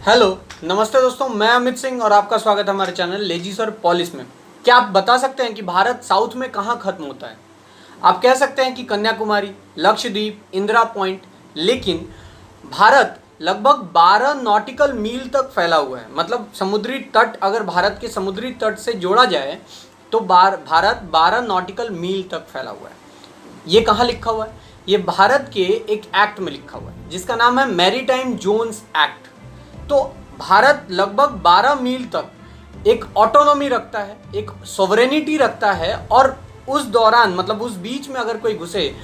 Hello, नमस्ते दोस्तों, मैं अमित सिंह और आपका स्वागत है हमारे चैनल लेजी सर पॉलिस में। क्या आप बता सकते हैं कि भारत साउथ में कहाँ खत्म होता है? आप कह सकते हैं कि कन्याकुमारी, लक्षद्वीप, इंदिरा पॉइंट, लेकिन भारत लगभग 12 नॉटिकल मील तक फैला हुआ है। मतलब समुद्री तट, अगर भारत के समुद्री तट से जोड़ा जाए तो भारत 12 नॉटिकल मील तक फैला हुआ है। ये कहाँ लिखा हुआ है? ये भारत के एक एक्ट में लिखा हुआ है जिसका नाम है मैरीटाइम जोन्स एक्ट। तो भारत लगभग 12 मील तक एक ऑटोनॉमी रखता है, एक सोवरेनिटी रखता है, और उस दौरान मतलब उस बीच में अगर कोई घुसे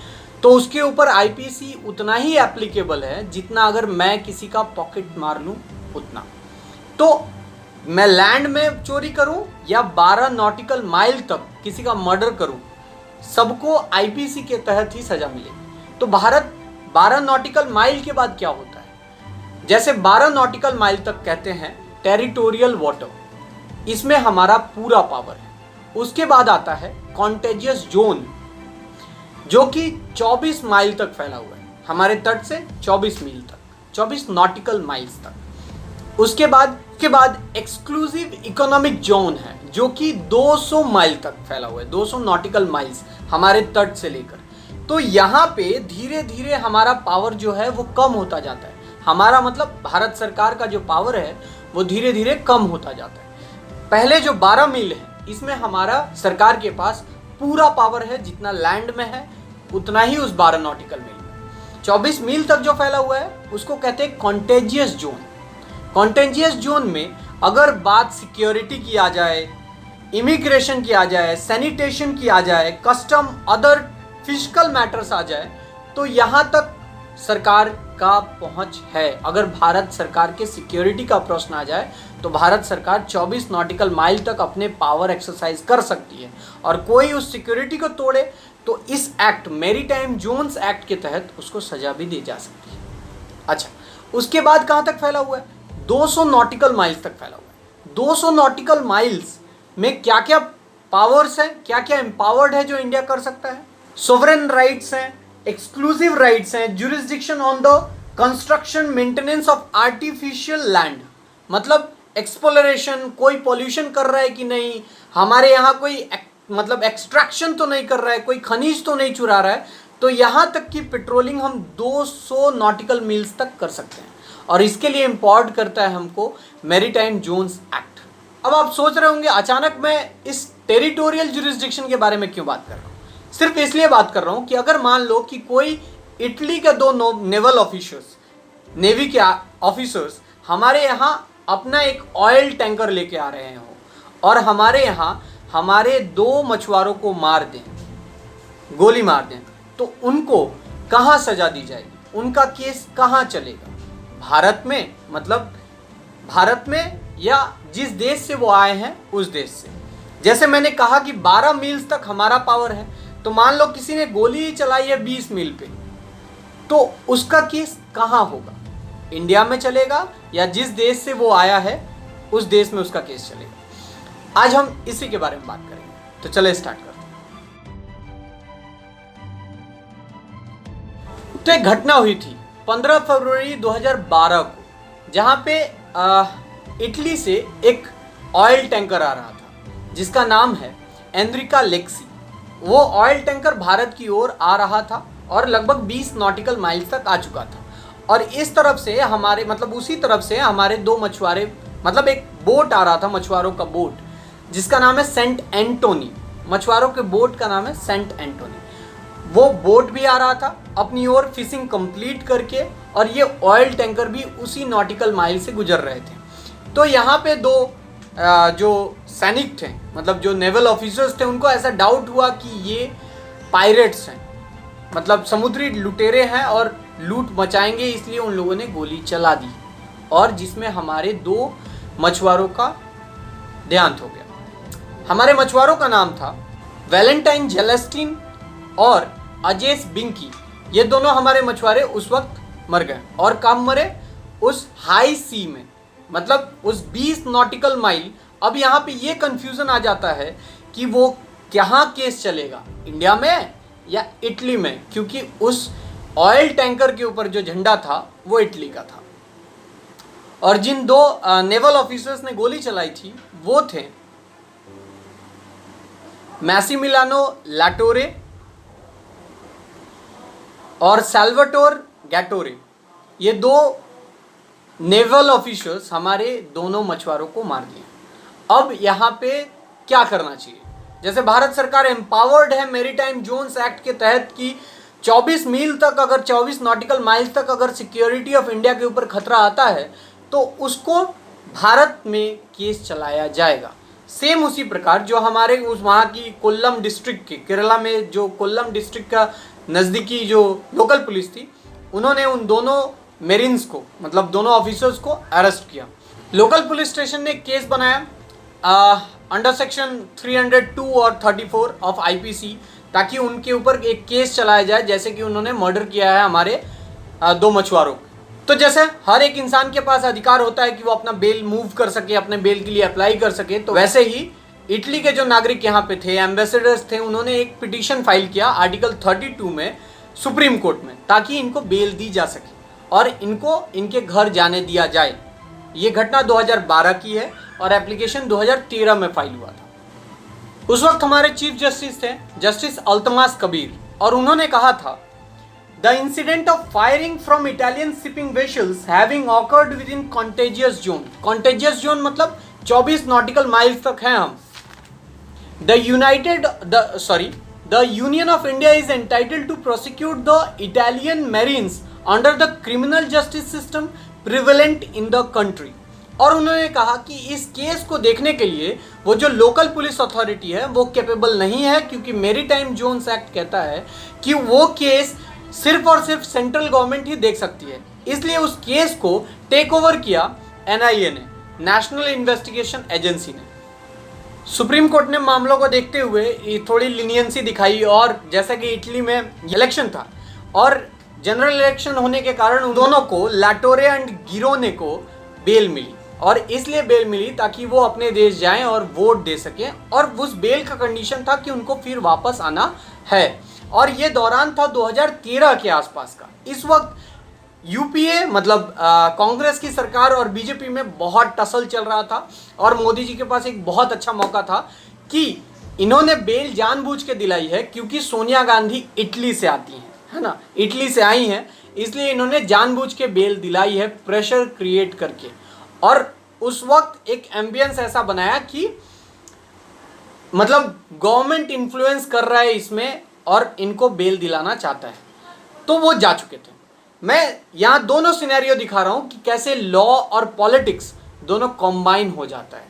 तो उसके ऊपर आईपीसी उतना ही एप्लीकेबल है जितना अगर मैं किसी का पॉकेट मार लूं उतना। तो मैं लैंड में चोरी करूं या 12 नॉटिकल माइल तक किसी का मर्डर करूं, सबको आईपीसी के तहत ही सजा मिलेगी। तो भारत 12 नॉटिकल माइल के बाद क्या होता है? जैसे 12 नॉटिकल माइल तक कहते हैं टेरिटोरियल वाटर, इसमें हमारा पूरा पावर है। उसके बाद आता है कॉन्टेजियस जोन, जो कि 24 माइल तक फैला हुआ है, हमारे तट से 24 मील तक, 24 नॉटिकल माइल्स तक। उसके बाद एक्सक्लूसिव इकोनॉमिक जोन है, जो कि 200 माइल तक फैला हुआ है, 200 नॉटिकल माइल्स हमारे तट से लेकर। तो यहाँ पे धीरे धीरे हमारा पावर जो है वो कम होता जाता है। हमारा मतलब भारत सरकार का जो पावर है वो धीरे धीरे कम होता जाता है। पहले जो 12 मील है इसमें हमारा सरकार के पास पूरा पावर है, जितना लैंड में है उतना ही उस 12 नॉटिकल मील में। 24 मील तक जो फैला हुआ है उसको कहते हैं कॉन्टेजियस जोन। कॉन्टेजियस जोन में अगर बात सिक्योरिटी की आ जाए, इमिग्रेशन की आ जाए, सैनिटेशन की आ जाए, कस्टम, अदर फिजिकल मैटर्स आ जाए, तो यहाँ तक सरकार का पहुंच है। अगर भारत सरकार के सिक्योरिटी का प्रश्न आ जाए तो भारत सरकार 24 नॉटिकल माइल तक अपने पावर एक्सरसाइज कर सकती है, और कोई उस सिक्योरिटी को तोड़े तो इस एक्ट, मैरीटाइम जोन्स एक्ट के तहत उसको सजा भी दी जा सकती है। अच्छा, उसके बाद कहाँ तक फैला हुआ है? 200 नॉटिकल माइल्स तक फैला हुआ है। 200 नॉटिकल माइल्स में क्या क्या पावर्स हैं, क्या क्या एम्पावर्ड है जो इंडिया कर सकता है? सोवरेन राइट्स हैं, एक्सक्लूसिव राइट्स हैं, jurisdiction on the construction maintenance of artificial land, मतलब एक्सप्लोरेशन, कोई पॉल्यूशन कर रहा है कि नहीं, हमारे यहाँ कोई मतलब एक्सट्रैक्शन तो नहीं कर रहा है, कोई खनिज तो नहीं चुरा रहा है, तो यहाँ तक की पेट्रोलिंग हम 200 नॉटिकल मील्स तक कर सकते हैं, और इसके लिए इम्पोर्ट करता है हमको मैरीटाइम जोन्स एक्ट। अब आप सोच रहे होंगे अचानक मैं इस टेरिटोरियल जुरिस्डिक्शन के बारे में क्यों बात कर रहा हूँ? सिर्फ इसलिए बात कर रहा हूँ कि अगर मान लो कि कोई इटली के 2 नेवल ऑफिसर्स, नेवी के ऑफिसर्स हमारे यहाँ अपना एक ऑयल टैंकर लेके आ रहे हो और हमारे यहाँ हमारे 2 मछुआरों को मार दें, गोली मार दें, तो उनको कहाँ सजा दी जाएगी? उनका केस कहाँ चलेगा? भारत में, मतलब भारत में, या जिस देश से वो आए हैं उस देश से। जैसे मैंने कहा कि 12 मील्स तक हमारा पावर है, तो मान लो किसी ने गोली ही चलाई है 20 मील पे, तो उसका केस कहाँ होगा? इंडिया में चलेगा या जिस देश से वो आया है उस देश में उसका केस चलेगा? आज हम इसी के बारे में बात करेंगे, तो चले स्टार्ट करते हैं। तो एक घटना हुई थी 15 फरवरी 2012 को, जहां पे इटली से एक ऑयल टैंकर आ रहा था जिसका नाम है एनरिका लेक्सी। वो ऑयल टैंकर भारत की ओर आ रहा था और लगभग 20 नॉटिकल माइल्स तक आ चुका था, और इस तरफ से हमारे, मतलब उसी तरफ से हमारे 2 मछुआरे, मतलब एक बोट आ रहा था, मछुआरों का बोट, जिसका नाम है सेंट एंटोनी। मछुआरों के बोट का नाम है सेंट एंटोनी। वो बोट भी आ रहा था अपनी ओर फिशिंग कंप्लीट करके, और ये ऑयल टैंकर भी उसी नॉटिकल माइल से गुजर रहे थे। तो यहाँ पे 2 जो सैनिक थे, मतलब जो नेवल ऑफिसर्स थे, उनको ऐसा डाउट हुआ कि ये पायरेट्स हैं, मतलब समुद्री लुटेरे हैं और लूट मचाएंगे, इसलिए उन लोगों ने गोली चला दी, और जिसमें हमारे 2 मछुआरों का देहांत हो गया। हमारे मछुआरों का नाम था वैलेंटाइन जेलेस्टिन और अजेस बिंकी। ये दोनों हमारे मछुआरे उस वक्त मर गए, और कब मरे? उस हाई सी में, मतलब उस 20 नॉटिकल माइल। अब यहाँ पे ये कंफ्यूजन आ जाता है कि वो कहाँ केस चलेगा, इंडिया में या इटली में, क्योंकि उस ऑयल टैंकर के ऊपर जो झंडा था वो इटली का था। और जिन दो नेवल ऑफिसर्स ने गोली चलाई थी वो थे मैसिमिलियानो लाटोरे और सैल्वाटोर गैटोरे। ये दो नेवल ऑफिसर्स हमारे दोनों मछुआरों को मार दिए। अब यहाँ पे क्या करना चाहिए? जैसे भारत सरकार एम्पावर्ड है मेरीटाइम जोन्स एक्ट के तहत कि 24 मील तक, अगर 24 नॉटिकल माइल्स तक अगर सिक्योरिटी ऑफ इंडिया के ऊपर खतरा आता है तो उसको भारत में केस चलाया जाएगा। सेम उसी प्रकार जो हमारे उस वहाँ की कोल्लम डिस्ट्रिक्ट की, केरला में जो कोल्लम डिस्ट्रिक्ट का नज़दीकी जो लोकल पुलिस थी, उन्होंने उन दोनों मेरिन्स को, मतलब दोनों ऑफिसर्स को अरेस्ट किया। लोकल पुलिस स्टेशन ने केस बनाया अंडर सेक्शन 302 और 34 ऑफ आईपीसी, ताकि उनके ऊपर एक केस चलाया जाए जैसे कि उन्होंने मर्डर किया है हमारे दो मछुआरों को। तो जैसे हर एक इंसान के पास अधिकार होता है कि वो अपना बेल मूव कर सके, अपने बेल के लिए अप्लाई कर सके, तो वैसे ही इटली के जो नागरिक यहाँ पे थे, एम्बेसडर्स थे, उन्होंने एक पिटीशन फाइल किया आर्टिकल 32 में सुप्रीम कोर्ट में, ताकि इनको बेल दी जा सके और इनको इनके घर जाने दिया जाए। ये घटना 2012 की है और एप्लीकेशन 2013 में फाइल हुआ था। उस वक्त हमारे चीफ जस्टिस थे जस्टिस अल्तमास कबीर, और उन्होंने कहा था the incident of firing from Italian shipping vessels having occurred within contagious zone. Contagious zone मतलब 24 नॉटिकल माइल्स तक हैं हम। The union of India is entitled to prosecute the Italian marines under the criminal justice system prevalent in the country. और उन्होंने कहा कि इस case को देखने के लिए वो जो लोकल पुलिस अथॉरिटी है वो कैपेबल नहीं है, क्योंकि मैरीटाइम जोन्स एक्ट कहता है कि वो केस सिर्फ और सिर्फ सेंट्रल गवर्नमेंट ही देख सकती है। इसलिए उस केस को टेक ओवर किया एनआईए ने, नेशनल इन्वेस्टिगेशन एजेंसी ने। सुप्रीम कोर्ट ने मामलों को देखते हुए थोड़ी लीनियंसी दिखाई, और जैसा कि इटली में इलेक्शन था और जनरल इलेक्शन होने के कारण उन दोनों को, लाटोरे एंड गिरोने को, बेल मिली। और इसलिए बेल मिली ताकि वो अपने देश जाएं और वोट दे सकें, और उस बेल का कंडीशन था कि उनको फिर वापस आना है। और ये दौरान था 2013 के आसपास का। इस वक्त यूपीए मतलब कांग्रेस की सरकार और बीजेपी में बहुत टसल चल रहा था, और मोदी जी के पास एक बहुत अच्छा मौका था कि इन्होंने बेल जानबूझ के दिलाई है, क्योंकि सोनिया गांधी इटली से आती हैं, है ना, इटली से आई हैं, इसलिए इन्होंने जानबूझ के बेल दिलाई है, प्रेशर क्रिएट करके। और उस वक्त एक एम्बियंस ऐसा बनाया कि मतलब गवर्नमेंट इन्फ्लुएंस कर रहा है इसमें और इनको बेल दिलाना चाहता है, तो वो जा चुके थे। मैं यहाँ दोनों सिनेरियो दिखा रहा हूँ कि कैसे लॉ और पॉलिटिक्स दोनों कॉम्बाइन हो जाता है,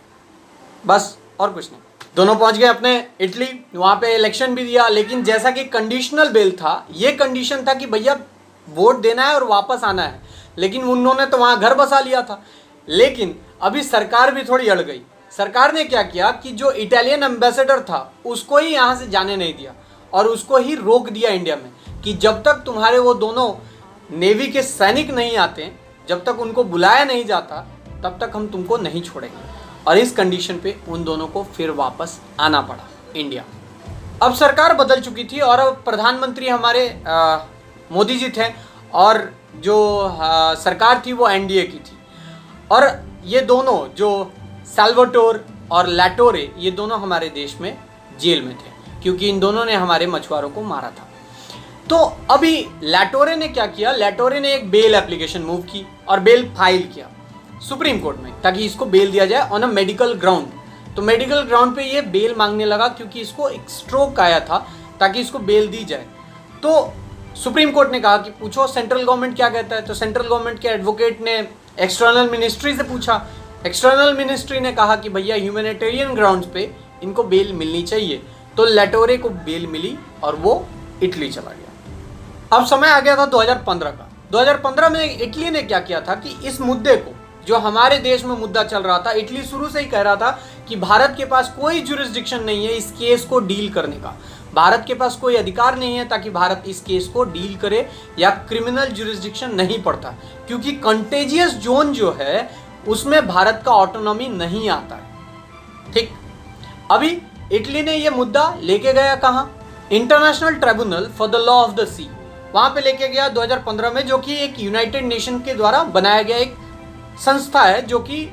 बस और कुछ नहीं। दोनों पहुंच गए अपने इटली, वहाँ पे इलेक्शन भी दिया, लेकिन जैसा कि कंडीशनल बेल था, ये कंडीशन था कि भैया वोट देना है और वापस आना है, लेकिन उन्होंने तो वहाँ घर बसा लिया था। लेकिन अभी सरकार भी थोड़ी अड़ गई। सरकार ने क्या किया कि जो इटालियन एम्बेसडर था उसको ही यहाँ से जाने नहीं दिया, और उसको ही रोक दिया इंडिया में कि जब तक तुम्हारे वो दोनों नेवी के सैनिक नहीं आते, जब तक उनको बुलाया नहीं जाता, तब तक हम तुमको नहीं छोड़ेंगे। और इस कंडीशन पे उन दोनों को फिर वापस आना पड़ा इंडिया। अब सरकार बदल चुकी थी और अब प्रधानमंत्री हमारे मोदी जी थे, और जो सरकार थी वो एनडीए की थी। और ये दोनों जो सैल्वाटोर और लाटोरे, ये दोनों हमारे देश में जेल में थे, क्योंकि इन दोनों ने हमारे मछुआरों को मारा था। तो अभी लाटोरे ने क्या किया, लाटोरे ने एक बेल एप्लीकेशन मूव की और बेल फाइल किया सुप्रीम कोर्ट में, ताकि इसको बेल दिया जाए ऑन अ मेडिकल ग्राउंड। तो मेडिकल ग्राउंड पे ये बेल मांगने लगा, क्योंकि इसको एक स्ट्रोक आया था, ताकि इसको बेल दी जाए। तो सुप्रीम कोर्ट ने कहा कि पूछो सेंट्रल गवर्नमेंट क्या कहता है। तो सेंट्रल गवर्नमेंट के एडवोकेट ने एक्सटर्नल मिनिस्ट्री से पूछा। एक्सटर्नल मिनिस्ट्री ने कहा कि भैया ह्यूमैनिटेरियन ग्राउंड्स पे इनको बेल मिलनी चाहिए। तो लाटोरे को बेल मिली और वो इटली चला गया। अब समय आ गया था 2015 का। 2015 में इटली ने क्या किया था कि इस मुद्दे को, जो हमारे देश में मुद्दा चल रहा था, इटली शुरू से ही कह रहा था कि भारत के पास कोई जुरिस्डिक्शन नहीं है इस केस को डील करने का, भारत के पास कोई अधिकार नहीं है ताकि भारत इस केस को डील करे, या क्रिमिनल जुरिस्डिक्शन नहीं पड़ता, क्योंकि कंटेजियस जोन जो है उसमें भारत का ऑटोनॉमी नहीं आता है। ठीक, अभी इटली ने यह मुद्दा लेके गया कहाँ, international tribunal for the law of the sea, वहां पे लेके गया 2015 में, जो कि एक यूनाइटेड नेशन के द्वारा बनाया गया एक संस्था है जो कि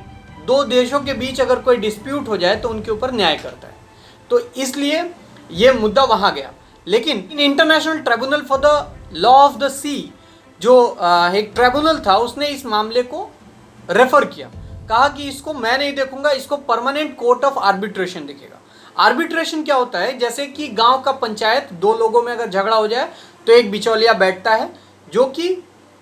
दो देशों के बीच अगर कोई डिस्प्यूट हो जाए तो उनके ऊपर न्याय करता है। तो इसलिए ये मुद्दा वहाँ गया। लेकिन international tribunal for the law of the sea जो एक ट्रिब्यूनल था, उसने इस मामले को रेफर किया, कहा कि इसको मैं नहीं देखूंगा, इसको परमानेंट कोर्ट ऑफ आर्बिट्रेशन देखेगा। आर्बिट्रेशन क्या होता है? जैसे कि गांव का पंचायत, दो लोगों में अगर झगड़ा हो जाए तो एक बिचौलिया बैठता है जो कि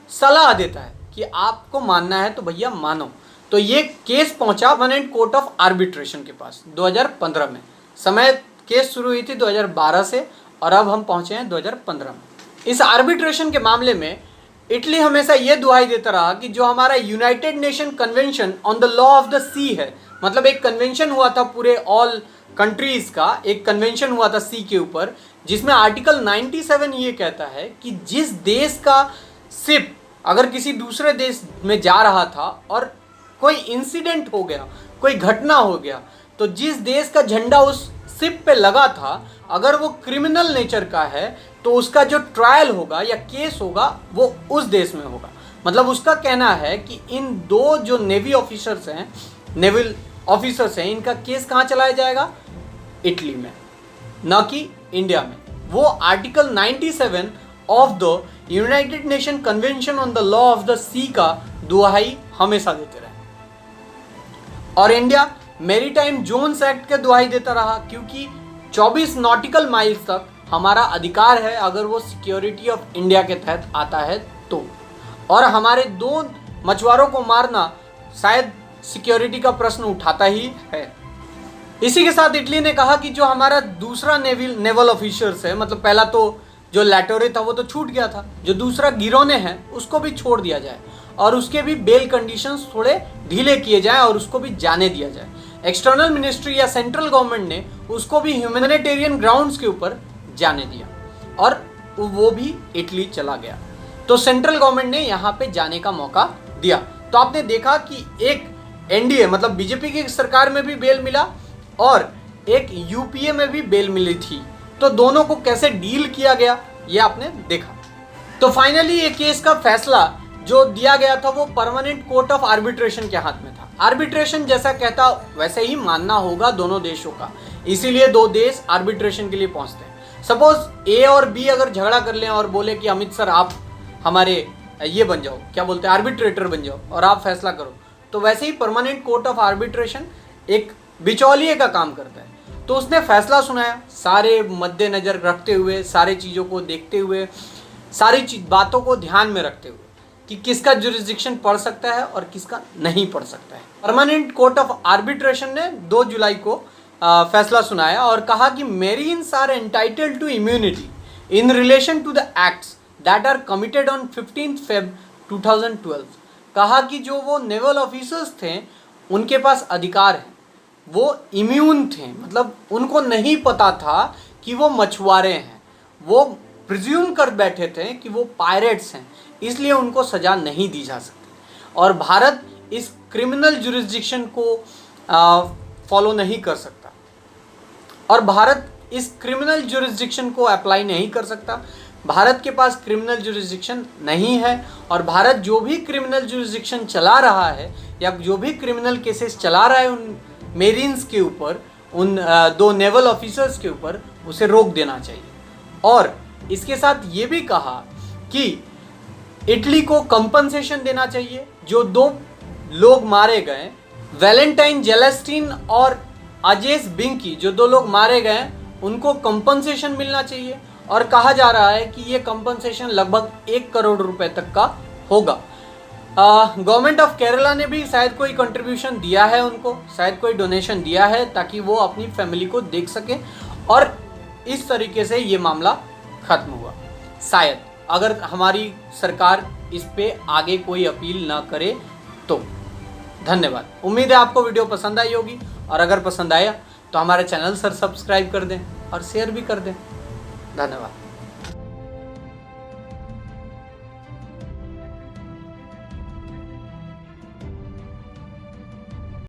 सलाह देता है कि आपको मानना है तो भैया मानो। तो ये केस पहुंचा परमानेंट कोर्ट ऑफ आर्बिट्रेशन के पास 2015 में। समय केस शुरू हुई थी 2012 से और अब हम पहुंचे हैं 2015 में। इस आर्बिट्रेशन के मामले में इटली हमेशा ये दुहाई देता रहा कि जो हमारा United Nation convention on the law of the sea है, मतलब एक कन्वेंशन हुआ था पूरे ऑल कंट्रीज का, एक कन्वेंशन हुआ था सी के ऊपर, जिसमें आर्टिकल 97 ये कहता है कि जिस देश का शिप अगर किसी दूसरे देश में जा रहा था और कोई इंसिडेंट हो गया, कोई घटना हो गया, तो जिस देश का झंडा उस शिप पे लगा था, अगर वो क्रिमिनल नेचर का है तो उसका जो ट्रायल होगा या केस होगा वो उस देश में होगा। मतलब उसका कहना है कि इन दो जो नेवी ऑफिसर्स हैं, नेवल ऑफिसर्स हैं, इनका केस कहाँ चलाया जाएगा? इटली में, न कि इंडिया में। वो article 97 of the United Nation convention on the law of the sea का दुहाई हमेशा देते रहे। और इंडिया मैरीटाइम जोन्स एक्ट के दुहाई देता रहा, क्योंकि 24 नॉटिकल माइल्स तक हमारा अधिकार है अगर वो सिक्योरिटी ऑफ इंडिया के तहत आता है तो। और हमारे दो मछुआरों को मारना शायद सिक्योरिटी का प्रश्न उठाता ही है। इसी के साथ इटली ने कहा कि जो हमारा दूसरा नेवल ऑफिसर्स है, मतलब पहला तो जो लैटोरे था वो तो छूट गया था, जो दूसरा गिरोने है उसको भी छोड़ दिया जाए और उसके भी बेल कंडीशंस थोड़े ढीले किए जाएं और उसको भी जाने दिया जाए। एक्सटर्नल मिनिस्ट्री या सेंट्रल गवर्नमेंट ने उसको भी ह्यूमैनिटेरियन ग्राउंड्स के ऊपर जाने दिया और वो भी इटली चला गया। तो सेंट्रल गवर्नमेंट ने यहाँ पे जाने का मौका दिया। तो आपने देखा कि एक एनडीए मतलब बीजेपी की सरकार में भी बेल मिला और एक यूपीए में भी बेल मिली थी। तो दोनों को कैसे डील किया गया ये आपने देखा। तो फाइनली ये केस का फैसला जो दिया गया था वो परमानेंट कोर्ट ऑफ आर्बिट्रेशन के हाथ में था। आर्बिट्रेशन जैसा कहता वैसे ही मानना होगा दोनों देशों का, इसीलिए दो देश आर्बिट्रेशन के लिए पहुंचते हैं। सपोज ए और बी अगर झगड़ा कर लें और बोले कि अमित सर आप हमारे ये बन जाओ, क्या बोलते हैं, आर्बिट्रेटर बन जाओ और आप फैसला करो, तो वैसे ही परमानेंट कोर्ट ऑफ आर्बिट्रेशन एक बिचौलिए का काम करता है। तो उसने फैसला सुनाया, सारे मद्देनजर रखते हुए, सारे चीज़ों को देखते हुए, सारी बातों को ध्यान में रखते हुए कि किसका जुरिस्डिक्शन पढ़ सकता है और किसका नहीं पढ़ सकता है। परमानेंट कोर्ट ऑफ आर्बिट्रेशन ने 2 जुलाई को फैसला सुनाया और कहा कि marines are entitled to immunity in relation to the acts that are committed on 15 Feb 2012। कहा कि जो वो नेवल ऑफिसर्स थे उनके पास अधिकार है, वो इम्यून थे, मतलब उनको नहीं पता था कि वो मछुआरे हैं, वो प्रिज्यूम कर बैठे थे कि वो पायरेट्स हैं, इसलिए उनको सज़ा नहीं दी जा सकती। और भारत इस क्रिमिनल जुरिस्डिक्शन को फॉलो नहीं कर सकता और भारत इस क्रिमिनल जुरिस्डिक्शन को अप्लाई नहीं कर सकता। भारत के पास क्रिमिनल जुरिस्डिक्शन नहीं है और भारत जो भी क्रिमिनल जुरिस्डिक्शन चला रहा है या जो भी क्रिमिनल केसेस चला रहा है उन मेरीन्स के ऊपर, उन 2 नेवल ऑफिसर्स के ऊपर, उसे रोक देना चाहिए। और इसके साथ ये भी कहा कि इटली को कंपनसेशन देना चाहिए। जो 2 लोग मारे गए, वैलेंटाइन जेलेस्टीन और अजेस बिंकी, जो 2 लोग मारे गए, उनको कंपनसेशन मिलना चाहिए। और कहा जा रहा है कि ये कंपनसेशन लगभग 1 करोड़ रुपए तक का होगा। गवर्नमेंट ऑफ केरला ने भी शायद कोई कंट्रीब्यूशन दिया है, उनको शायद कोई डोनेशन दिया है ताकि वो अपनी फैमिली को देख सकें और इस तरीके से ये मामला खत्म हुआ। शायद अगर हमारी सरकार इस पे आगे कोई अपील ना करे तो। धन्यवाद। उम्मीद है आपको वीडियो पसंद आई होगी और अगर पसंद आया तो हमारे चैनल सर सब्सक्राइब कर दें और शेयर भी कर दें। धन्यवाद।